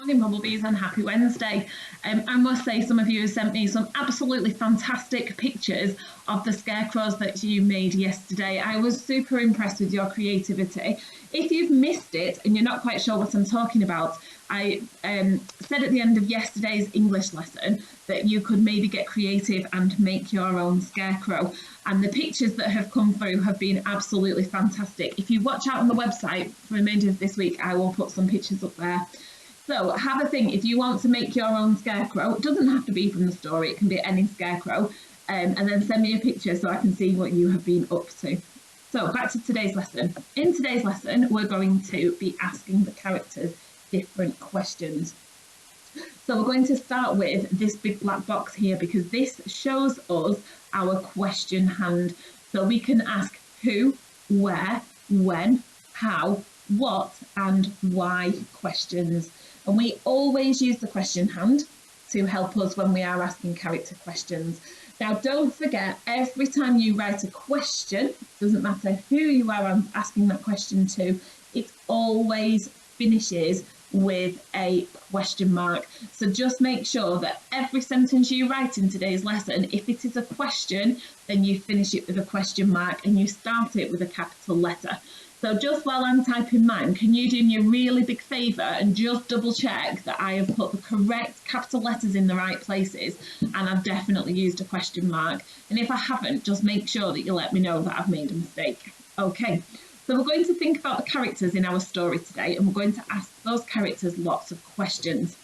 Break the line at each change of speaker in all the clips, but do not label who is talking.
morning, Bumblebees, and happy Wednesday. I must say, some of you have sent me some absolutely fantastic pictures of the scarecrows that you made yesterday. I was super impressed with your creativity. If you've missed it and you're not quite sure what I'm talking about, I said at the end of yesterday's English lesson that you could maybe get creative and make your own scarecrow. And the pictures that have come through have been absolutely fantastic. If you watch out on the website for the remainder of this week, I will put some pictures up there. So have a think. If you want to make your own scarecrow, it doesn't have to be from the story, it can be any scarecrow, and then send me a picture so I can see what you have been up to. So back to today's lesson. In today's lesson, we're going to be asking the characters different questions. So we're going to start with this big black box here because this shows us our question hand. So we can ask who, where, when, how, what and why questions. And we always use the question hand to help us when we are asking character questions. Now, don't forget, every time you write a question, doesn't matter who you are asking that question to, it always finishes with a question mark. So just make sure that every sentence you write in today's lesson, if it is a question, then you finish it with a question mark and you start it with a capital letter. So just while I'm typing mine, can you do me a really big favour and just double check that I have put the correct capital letters in the right places and I've definitely used a question mark. And if I haven't, just make sure that you let me know that I've made a mistake. Okay, so we're going to think about the characters in our story today and we're going to ask those characters lots of questions.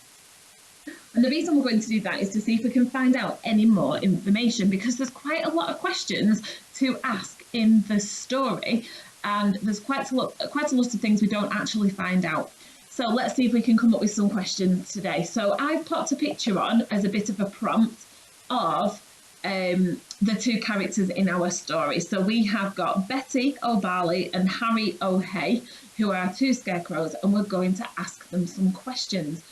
And the reason we're going to do that is to see if we can find out any more information because there's quite a lot of questions to ask in the story. And there's quite a lot of things we don't actually find out. So let's see if we can come up with some questions today. So I've popped a picture on as a bit of a prompt of the two characters in our story. So we have got Betty O'Barley and Harry O'Hay, who are our two scarecrows, and we're going to ask them some questions.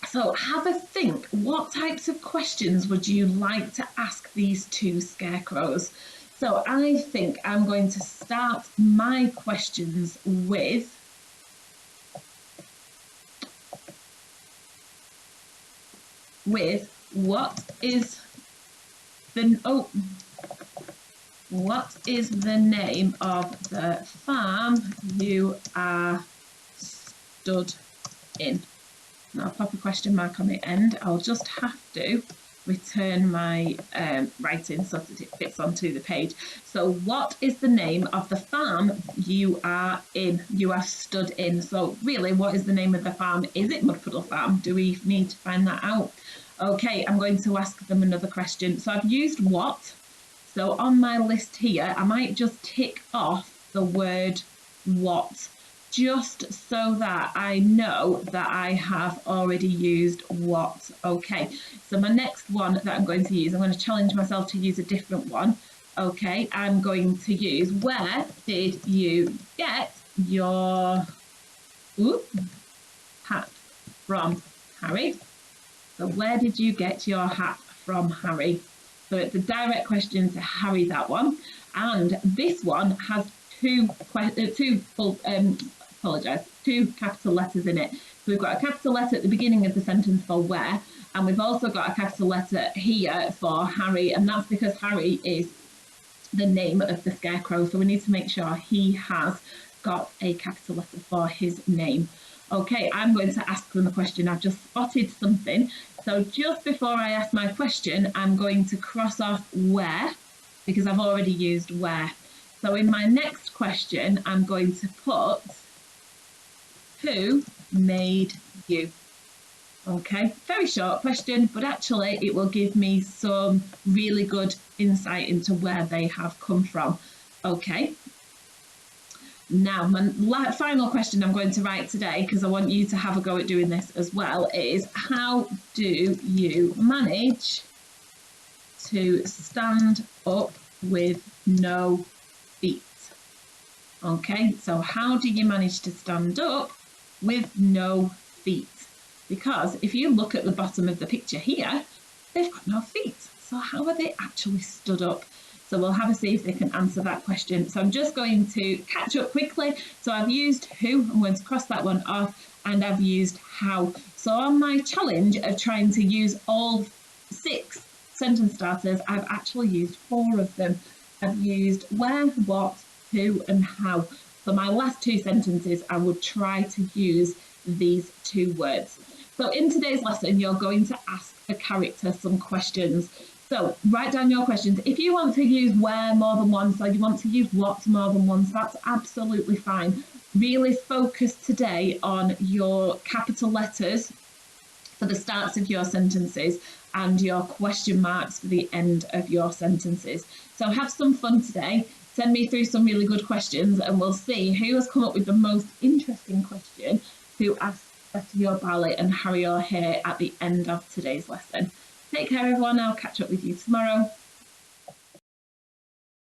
So have a think, what types of questions would you like to ask these two scarecrows? So I think I'm going to start my questions with what is the name of the farm you are stood in? Now I'll pop a question mark on the end. I'll just have to return my writing so that it fits onto the page. So what is the name of the farm you are in? You are stood in. So really, what is the name of the farm? Is it Mudpuddle Farm? Do we need to find that out? Okay, I'm going to ask them another question. So I've used what. So on my list here, I might just tick off the word what, just so that I know that I have already used what. Okay, so my next one that I'm going to use, I'm going to challenge myself to use a different one. Okay, I'm going to use where did you get your hat from, Harry? So where did you get your hat from, Harry? So it's a direct question to Harry, that one. And this one has two capital letters in it. So we've got a capital letter at the beginning of the sentence for where, and we've also got a capital letter here for Harry, and that's because Harry is the name of the scarecrow, so we need to make sure he has got a capital letter for his name. Okay, I'm going to ask them a question. I've just spotted something. So just before I ask my question, I'm going to cross off where, because I've already used where. So in my next question, I'm going to put who made you? Okay, very short question, but actually it will give me some really good insight into where they have come from. Okay, now my final question I'm going to write today, because I want you to have a go at doing this as well, is how do you manage to stand up with no feet? Okay, so how do you manage to stand up with no feet? Because if you look at the bottom of the picture here, they've got no feet. So how are they actually stood up? So we'll have a see if they can answer that question. So I'm just going to catch up quickly. So I've used who, I'm going to cross that one off. and I've used how. So on my challenge of trying to use all 6 sentence starters, I've actually used 4 of them. I've used where, what, who, and how. For my last 2 sentences, I would try to use these 2 words. So in today's lesson, you're going to ask a character some questions. So write down your questions. If you want to use where more than once, or you want to use what more than once, that's absolutely fine. Really focus today on your capital letters for the starts of your sentences and your question marks for the end of your sentences. So have some fun today. Send me through some really good questions and we'll see who has come up with the most interesting question, who asks better your ballet and Harry or Hay at the end of today's lesson. Take care everyone, I'll catch up with you tomorrow.